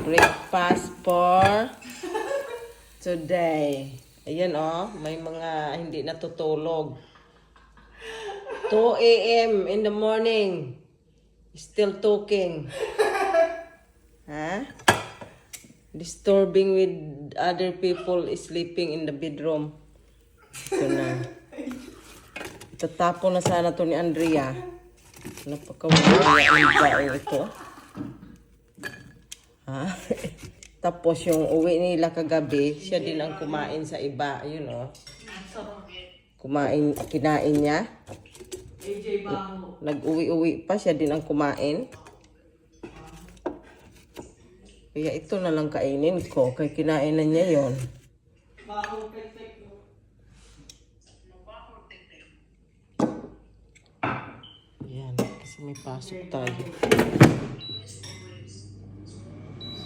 breakfast for today. Ayan may mga hindi natutulog. 2 a.m. in the morning. Still talking. Disturbing with other people sleeping in the bedroom. Ito na. Tatapon na sana to ni Andrea. Napakawala ito. Tapos yung uwi nila kagabi, siya din ang kumain sa iba. Ayun kinain niya. Nag-uwi-uwi pa, siya din ang kumain. Kaya ito na lang kainin ko, kaya kinain na niya yon. Yan, kasi may pasok tayo.